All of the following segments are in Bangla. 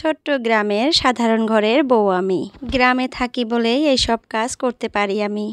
ছোট্ট গ্রামের সাধারণ ঘরের বউ আমি। গ্রামে থাকি বলেই এইসব কাজ করতে পারি আমি।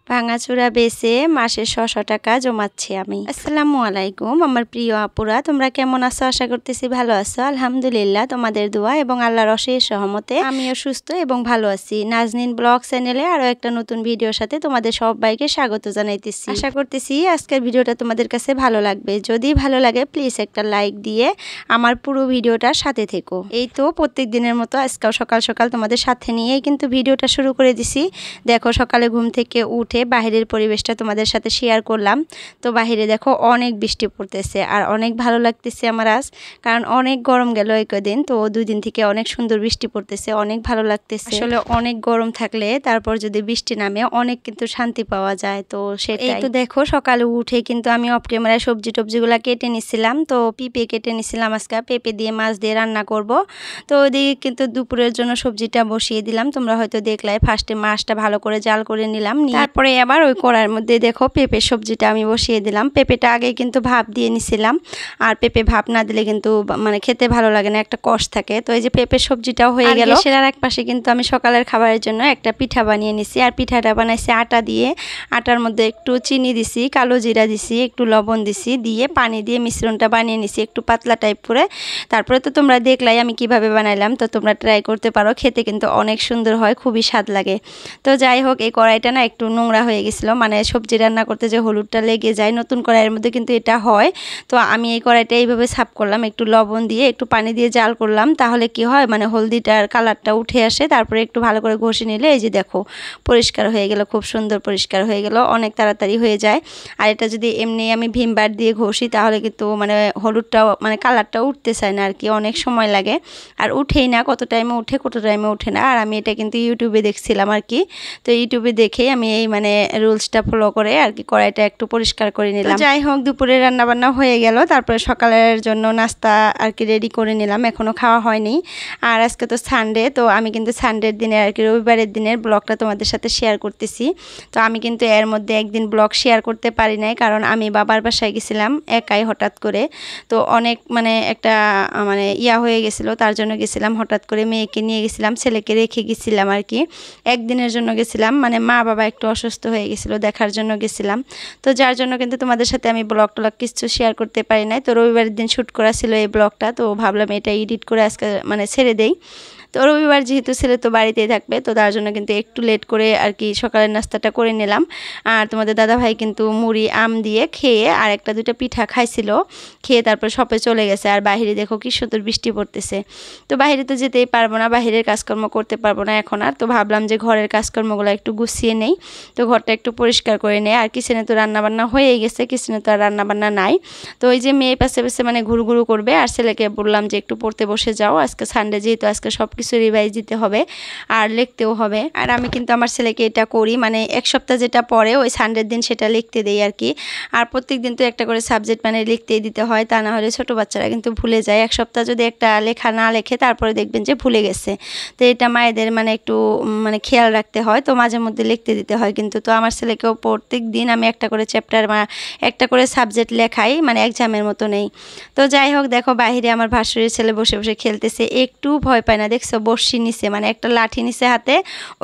ভাঙাচোরা বেচে মাসে ৬০০ টাকা জমাচ্ছি আমি। আসসালামু আলাইকুম আমার প্রিয় আপুরা, তোমরা কেমন আছো? আশা করতেছি ভালো আছো। আলহামদুলিল্লাহ, তোমাদের দোয়া এবং আল্লাহর অশেষ রহমতে আমিও সুস্থ এবং ভালো আছি। নাজনীন ব্লগ চ্যানেলে আরো একটা নতুন ভিডিওর সাথে তোমাদের সবাইকে স্বাগত জানাইতেছি। আশা করতেছি আজকের ভিডিওটা তোমাদের কাছে ভালো লাগবে। যদি ভালো লাগে প্লিজ একটা লাইক দিয়ে আমার পুরো ভিডিওটার সাথে থেকো। এই তো প্রত্যেক দিনের মতো আজকাল সকাল সকাল তোমাদের সাথে নিয়েই কিন্তু ভিডিওটা শুরু করে দিছি। দেখো, সকালে ঘুম থেকে উঠে বাহিরের পরিবেশটা তোমাদের সাথে শেয়ার করলাম। তো বাহিরে দেখো অনেক বৃষ্টি পড়তেছে আর অনেক ভালো লাগতেছে আমার আজ, কারণ অনেক গরম গেল এই কদিন, তো 2 দিন থেকে অনেক সুন্দর বৃষ্টি পড়তেছে, অনেক ভালো লাগতেছে। আসলে অনেক গরম থাকলে তারপর যদি বৃষ্টি নামে অনেক কিন্তু শান্তি পাওয়া যায়। তো সেটাই। এই তো দেখো সকালে উঠে কিন্তু আমি অফ ক্যামেরায় সবজিগুলা কেটে নিছিলাম। তো পেঁপে কেটে নিছিলাম, আজকে পেঁপে দিয়ে মাছ দিয়ে রান্না করব। তো ওইদিকে কিন্তু দুপুরের জন্য সবজিটা বসিয়ে দিলাম। তোমরা হয়তো দেখলাই ফার্স্টে মাছটা ভালো করে জাল করে নিলাম, তারপরে আবার ওই কড়াইয়ের মধ্যে দেখো পেঁপের সবজিটা আমি বসিয়ে দিলাম। পেঁপেটা আগে কিন্তু ভাপ দিয়ে নিছিলাম, আর পেঁপে ভাপ না দিলে কিন্তু মানে খেতে ভালো লাগে না, একটা কষ থাকে। তো এই যে পেঁপের সবজিটাও হয়ে গেল। সেটার এক পাশে কিন্তু আমি সকালের খাবারের জন্য একটা পিঠা বানিয়ে নিছি, আর পিঠাটা বানাইছি আটা দিয়ে। আটার মধ্যে একটু চিনি দিছি, কালো জিরা দিছি, একটু লবণ দিছি, দিয়ে পানি দিয়ে মিশ্রণটা বানিয়ে নিছি একটু পাতলা টাইপ করে। তারপরে তো তোমরা দেখলাই আমি কিভাবে বানাইলাম, তো তোমরা ট্রাই করতে পারো, খেতে কিন্তু অনেক সুন্দর হয়, খুবই স্বাদ লাগে। তো যাই হোক, এই কড়াইটা না একটু নোংরা হয়ে গেছিল, মানে সবজি রান্না করতে যে হলুদটা লেগে যায় নতুন কড়াইয়ের মধ্যে কিন্তু এটা হয়। তো আমি এই কড়াইটা এইভাবে সাফ করলাম, একটু লবণ দিয়ে একটু পানি দিয়ে জাল করলাম, তাহলে কি হয় মানে হলদিটার কালারটা উঠে আসে। তারপরে একটু ভালো করে ঘষে নিলে এই যে দেখো পরিষ্কার হয়ে গেল, খুব সুন্দর পরিষ্কার হয়ে গেল, অনেক তাড়াতাড়ি হয়ে যায়। আর এটা যদি এমনি আমি ভিম বার দিয়ে ঘষি তাহলে কিন্তু মানে হলুদটাও মানে কালারটা উঠতে চায় না আর কি, অনেক সময় লাগে আর উঠেই না, কত টাইমে উঠে কত টাইমে উঠে না। আর আমি এটা কিন্তু ইউটিউবে দেখছিলাম আর কি, তো ইউটিউবে দেখেই আমি এই মানে রুলসটা ফলো করে আর কি কড়াইটা একটু পরিষ্কার করে নিলাম। যাই হোক, দুপুরে রান্না বান্না হয়ে গেল, তারপরে সকালের জন্য নাস্তা আর কি রেডি করে নিলাম, এখনো খাওয়া হয়নি। আর আজকে তো সানডে, তো আমি কিন্তু সানডের দিনে আর কি রবিবারের দিনের ব্লগটা তোমাদের সাথে শেয়ার করতেছি। তো আমি কিন্তু এর মধ্যে একদিন ব্লগ শেয়ার করতে পারি নাই, কারণ আমি বাবার বাসায় গেছিলাম একাই হঠাৎ করে। তো অনেক মানে একটা মানে হয়ে গেছিলো, তার জন্য গেছিলাম হঠাৎ করে, মেয়েকে নিয়ে গেছিলাম, ছেলেকে রেখে গেছিলাম আর কি, একদিনের জন্য গেছিলাম, মানে মা বাবা একটু অসুস্থ হয়ে গেছিলো, দেখার জন্য গেছিলাম। তো যার জন্য কিন্তু তোমাদের সাথে আমি ব্লগ টলগ কিছু শেয়ার করতে পারি নাই। তো রবিবারের দিন শ্যুট করা ছিল এই ব্লগটা, তো ভাবলাম এটা এডিট করে আজকে মানে ছেড়ে দেই। তো রবিবার যেহেতু ছেলে তো বাড়িতেই থাকবে, তো তার জন্য কিন্তু একটু লেট করে আর কি সকালের নাস্তাটা করে নিলাম। আর তোমাদের দাদাভাই কিন্তু মুড়ি আম দিয়ে খেয়ে আর একটা দুইটা পিঠা খাইছিল, খেয়ে তারপর শপে চলে গেছে। আর বাইরে দেখো কি সুন্দর বৃষ্টি পড়তেছে। তো বাইরে তো যেতেই পারবো না, বাইরের কাজকর্ম করতে পারবো না এখন আর। তো ভাবলাম যে ঘরের কাজকর্মগুলো একটু গুছিয়ে নেই, তো ঘরটা একটু পরিষ্কার করে নেই। আর কিচেনে তো রান্নাবান্না হয়েই গেছে, কিচেনে তো আর রান্নাবান্না নাই। তো ওই যে মেয়ে পাশে পাশে মানে ঘুরু করবে, আর ছেলেকে বললাম যে একটু পড়তে বসে যাও, আজকে সানডে যেহেতু আজকে সব কিছু রিভাইজ দিতে হবে আর লিখতেও হবে। আর আমি কিন্তু আমার ছেলেকে এটা করি, মানে এক সপ্তাহ যেটা পড়ে ওই সানডের দিন সেটা লিখতে দেই আর কি। আর প্রত্যেক দিন তো একটা করে সাবজেক্ট মানে লিখতেই দিতে হয়, তা না হলে ছোট বাচ্চারা কিন্তু ভুলে যায়। এক সপ্তাহ যদি একটা লেখা না লেখে তারপরে দেখবেন যে ভুলে গেছে। তো এটা মায়েদের মানে একটু মানে খেয়াল রাখতে হয়, তো মাঝে মধ্যে লিখতে দিতে হয় কিন্তু। তো আমার ছেলেকেও প্রত্যেক দিন আমি একটা করে চ্যাপ্টার বা একটা করে সাবজেক্ট লেখাই, মানে এক্সামের মতো নেই। তো যাই হোক, দেখো বাইরে আমার ভাসুরের ছেলে বসে বসে খেলতেছে, একটু ভয় পায় না, দেখছো বর্ষি নিচে মানে একটা লাঠি নিচে হাতে,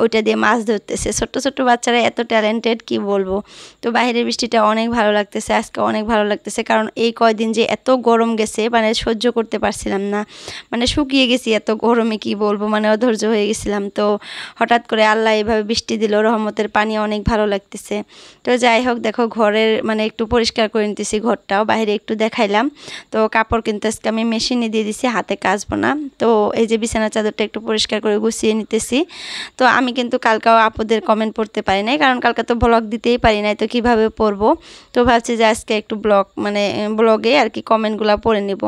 ওইটা দিয়ে মাছ ধরতেছে। ছোট্ট ছোট্ট বাচ্চারা এত ট্যালেন্টেড কি বলবো। তো বাইরের বৃষ্টিটা অনেক ভালো লাগতেছে, আজকে অনেক ভালো লাগতেছে, কারণ এই কয়দিন যে এত গরম গেছে মানে সহ্য করতে পারছিলাম না, মানে শুকিয়ে গেছি এত গরমে কি বলবো, মানে অধৈর্য হয়ে গেছিলাম। তো হঠাৎ করে আল্লাহ এইভাবে বৃষ্টি দিল, রহমতের পানি, অনেক ভালো লাগতেছে। তো যাই হোক, দেখো ঘরের মানে একটু পরিষ্কার করে নিতেছি, ঘরটাও বাইরে একটু দেখাইলাম। তো কাপড় কিন্তু আজকে আমি মেশিনে দিয়ে দিছি, হাতে কাচবো না। তো এই যে বিছানার চাদরটা একটু পরিষ্কার করে গুছিয়ে নিতেছি। তো আমি কিন্তু কালকেও আপুদের কমেন্ট পড়তে পারি নাই, কারণ কালকে তো ব্লগ দিতেই পারি নাই, তো কিভাবে পড়বো। তো ভাবছি যে আজকে একটু মানে ব্লগে আর কি কমেন্টগুলো পড়ে নিব।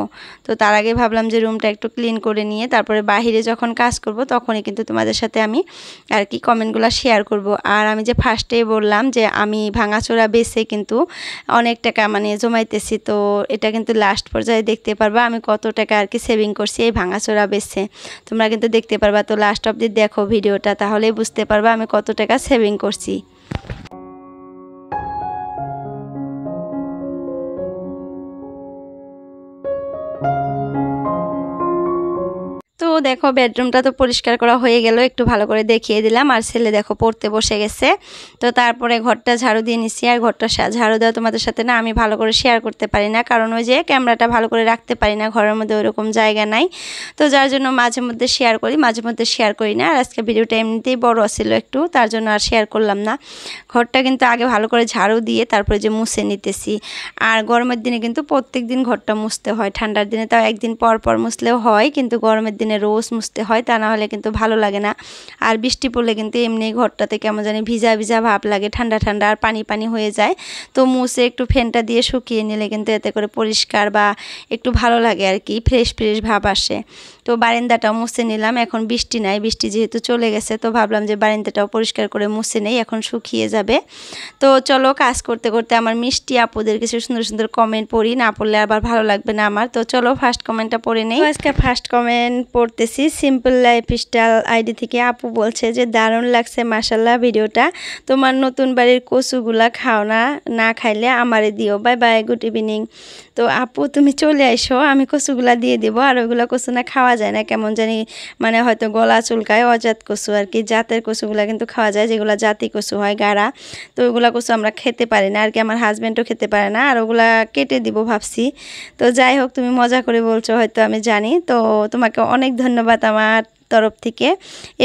তো তার আগে ভাবলাম যে রুমটা একটু ক্লিন করে নিয়ে তারপরে বাহিরে যখন কাজ করব তখনই কিন্তু তোমাদের সাথে আমি আর কি কমেন্টগুলো শেয়ার করব। আর আমি যে ফার্স্টেই বললাম যে আমি ভাঙাচোরা বেচে কিন্তু অনেক টাকা মানে জমাইতেছি, তো এটা কিন্তু লাস্ট পর্যায়ে দেখতে পারবা আমি কত টাকা আর কি সেভিং করছি এই ভাঙাচোরা বেচে, তোমরা কিন্তু দেখতে পারবা। তো লাস্ট অবধি দেখো ভিডিওটা, তাহলেই বুঝতে পারবা আমি কত টাকা সেভিং করছি। তো দেখো বেডরুমটা তো পরিষ্কার করা হয়ে গেল, একটু ভালো করে দেখিয়ে দিলাম। আর ছেলে দেখো পড়তে বসে গেছে। তো তারপরে ঘরটা ঝাড়ু দিয়ে নিচ্ছি। আর ঘরটা ঝাড়ু দেওয়া তোমাদের সাথে না আমি ভালো করে শেয়ার করতে পারি না, কারণ ওই যে ক্যামেরাটা ভালো করে রাখতে পারি না, ঘরের মধ্যে ওইরকম জায়গা নাই। তো যার জন্য মাঝে মধ্যে শেয়ার করি, মাঝে মধ্যে শেয়ার করি না। আর আজকে ভিডিওটা এমনিতেই বড় ছিল একটু, তার জন্য আর শেয়ার করলাম না। ঘরটা কিন্তু আগে ভালো করে ঝাড়ু দিয়ে তারপরে যে মুছে নিতেছি। আর গরমের দিনে কিন্তু প্রত্যেক দিন ঘরটা মুছতে হয়, ঠান্ডার দিনে তাও একদিন পর পর মুছলেও হয়, কিন্তু গরমের দিনে রোজ মুছতে হয়, তা না হলে কিন্তু ভালো লাগে না। আর বৃষ্টি পড়লে কিন্তু এমনি ঘরটাতে কেমন জানি ভিজা ভিজা ভাব লাগে, ঠান্ডা ঠান্ডা আর পানি পানি হয়ে যায়। তো মুছে একটু ফ্যানটা দিয়ে শুকিয়ে নিলে কিন্তু এতে করে পরিষ্কার বা একটু ভালো লাগে আর কি, ফ্রেশ ফ্রেশ ভাব আসে। তো বারান্দাটাও মুছে নিলাম। এখন বৃষ্টি নাই, বৃষ্টি যেহেতু চলে গেছে, তো ভাবলাম যে বারান্দাটাও পরিষ্কার করে মুছে নেই, এখন শুকিয়ে যাবে। তো চলো কাজ করতে করতে আমার মিষ্টি আপুদের কিছু সুন্দর সুন্দর কমেন্ট পড়ি, না পড়লে আবার ভালো লাগবে না আমার। তো চলো ফার্স্ট কমেন্টটা পড়ে নেই। আজকে ফার্স্ট কমেন্ট পড়তেছি সিম্পল লাইফস্টাইল আইডি থেকে। আপু বলছে যে দারুণ লাগছে মাশাল্লাহ ভিডিওটা, তোমার নতুন বাড়ির কচুগুলা খাও না, না খাইলে আমারে দিও, বাই বাই, গুড ইভিনিং। তো আপু তুমি চলে আইসো, আমি কচুগুলা দিয়ে দেবো। আর ওইগুলো কচু না খাওয়া যায় না, কেমন জানি মানে হয়তো গলা চুলকায়, অজাত কচু আর কি। জাতের কচুগুলা কিন্তু খাওয়া যায়, যেগুলো জাতি কচু হয় গাঢ়া, তো ওইগুলা কচু আমরা খেতে পারি না আর কি, আমার হাজব্যান্ডও খেতে পারে না। আর ওগুলা কেটে দিব ভাবছি। তো যাই হোক, তুমি মজা করে বলছো হয়তো, আমি জানি। তো তোমাকে অনেক ধন্যবাদ আমার তরফ থেকে।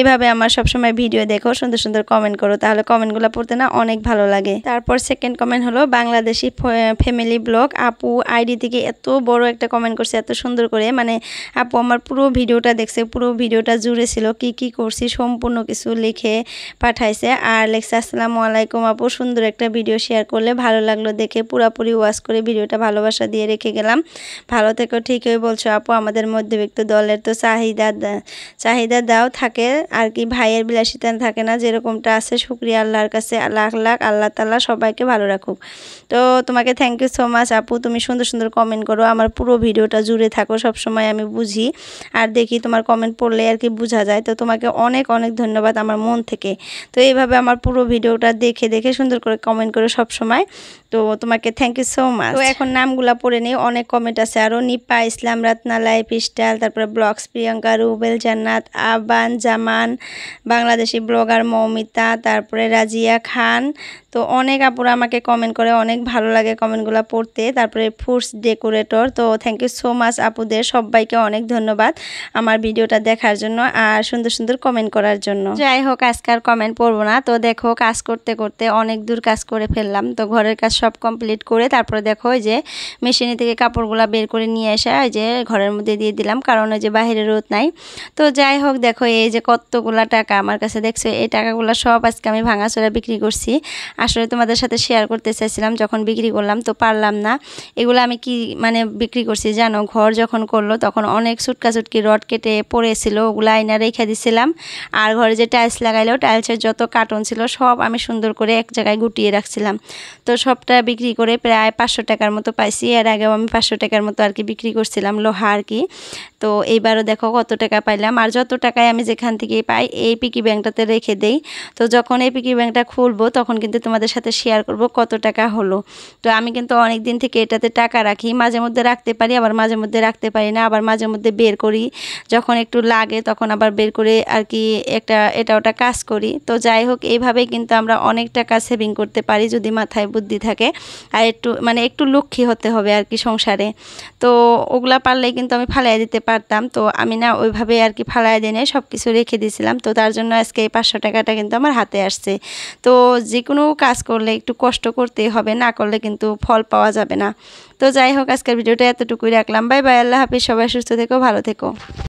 এভাবে আমার সবসময় ভিডিও দেখো, সুন্দর সুন্দর কমেন্ট করো, তাহলে কমেন্টগুলো পড়তে না অনেক ভালো লাগে। তারপর সেকেন্ড কমেন্ট হলো বাংলাদেশি ফ্যামিলি ব্লগ। আপু আইডি থেকে এত বড় একটা কমেন্ট করছে, এত সুন্দর করে, মানে আপু আমার পুরো ভিডিওটা দেখছে, পুরো ভিডিওটা জুড়ে ছিল, কি কি করছি সম্পূর্ণ কিছু লিখে পাঠাইছে। আর লেখছে আসসালামু আলাইকুম আপু, সুন্দর একটা ভিডিও শেয়ার করলে, ভালো লাগলো দেখে, পুরোপুরি ওয়াচ করে ভিডিওটা ভালোবাসা দিয়ে রেখে গেলাম। ভালো থেকো। ঠিকই বলছো আপু, আমাদের মধ্যবিত্ত দলের তো চাহিদা দাও থাকে আর কি, ভাইয়ের বিলাসিতা থাকে না, যেরকমটা আছে শুকরিয়া আল্লাহর কাছে, লাখ লাখ, আল্লাহ তাআলা সবাইকে ভালো রাখুক। তো তোমাকে থ্যাংক ইউ সো মাচ আপু, তুমি সুন্দর সুন্দর কমেন্ট করো, আমার পুরো ভিডিওটা জুড়ে থাকো, সবসময় আমি বুঝি আর দেখি, তোমার কমেন্ট পড়লে আর কি বোঝা যায়। তো তোমাকে অনেক অনেক ধন্যবাদ আমার মন থেকে। তো এইভাবে আমার পুরো ভিডিওটা দেখে দেখে সুন্দর করে কমেন্ট করো সবসময়, তো তোমাকে থ্যাংক ইউ সো মাচ। তো এখন নামগুলা পড়ে নেই, অনেক কমেন্ট আছে আরও। নিপা ইসলাম, রত্না লাইফস্টাইল, তারপরে ব্লগস প্রিয়াঙ্কা, রুবেল জান্নাত, আবান জামান, বাংলাদেশি ব্লগার মৌমিতা, তারপরে রাজিয়া খান। তো অনেক আপুরা আমাকে কমেন্ট করে, অনেক ভালো লাগে কমেন্টগুলো পড়তে। তারপরে ফুডস ডেকোরেটর, তো থ্যাংক ইউ সো মাচ আপুদের সবাইকে অনেক ধন্যবাদ আমার ভিডিওটা দেখার জন্য আর সুন্দর সুন্দর কমেন্ট করার জন্য। যাই হোক, আজকাল কমেন্ট পড়বো না। তো দেখো কাজ করতে করতে অনেক দূর কাজ করে ফেললাম। তো ঘরের কাজ সব কমপ্লিট করে তারপরে দেখো ওই যে মেশিনে থেকে কাপড়গুলো বের করে নিয়ে এসে ওই যে ঘরের মধ্যে দিয়ে দিলাম, কারণ ওই যে বাইরে রোদ নাই। তো যাই হোক, দেখো এই যে কতগুলা টাকা আমার কাছে, দেখছো এই টাকাগুলো সব আজকে আমি ভাঙাচোরা বিক্রি করছি। আসলে তোমাদের সাথে শেয়ার করতে চাইছিলাম, যখন বিক্রি করলাম তো পারলাম না। এগুলো আমি কি মানে বিক্রি করছি জানো, ঘর যখন করলো তখন অনেক চুটকা চুটকি রড কেটে পড়েছিল, ওগুলো আইনা রেখে দিছিলাম। আর ঘরে যে টাইলস লাগাইলো, টাইলসের যত কার্টন ছিল সব আমি সুন্দর করে এক জায়গায় গুটিয়ে রাখছিলাম। তো সবটা বিক্রি করে প্রায় 500 টাকার মতো পাইছি। এর আগেও আমি 500 টাকার মতো আর কি বিক্রি করছিলাম লোহা আর কি। তো এইবারও দেখো কত টাকা পাইলাম। আর যত টাকায় আমি যেখান থেকে পাই এই পিকি ব্যাংকটাতে রেখে দেই। তো যখন এই পিকি ব্যাংকটা খুলবো তখন কিন্তু তোমাদের সাথে শেয়ার করব কত টাকা হলো। তো আমি কিন্তু অনেক দিন থেকে এটাতে টাকা রাখি, মাঝে মধ্যে রাখতে পারি, আবার মাঝে মধ্যে রাখতে পারি না, আবার মাঝে মধ্যে বের করি, যখন একটু লাগে তখন আবার বের করে আর কি এটা ওটা কাজ করি। তো যাই হোক, এইভাবেই কিন্তু আমরা অনেক টাকা সেভিং করতে পারি যদি মাথায় বুদ্ধি থাকে, আর একটু লক্ষ্মী হতে হবে আর কি সংসারে। তো ওগুলা পারলেই কিন্তু আমি ফালাই দিতে পারতাম, তো আমি না ওইভাবে আর কি ফালাই দিয়ে সব কিছু রেখে দিয়েছিলাম। তো তার জন্য আজকে এই 500 টাকাটা কিন্তু আমার হাতে আসছে। তো যে কোনো কাজ করলে একটু কষ্ট করতেই হবে, না করলে কিন্তু ফল পাওয়া যাবে না। তো যাই হোক, আজকের ভিডিওটা এতটুকুই রাখলাম। বাই বাই, আল্লাহ হাফিজ, সবাই সুস্থ থেকো, ভালো থেকো।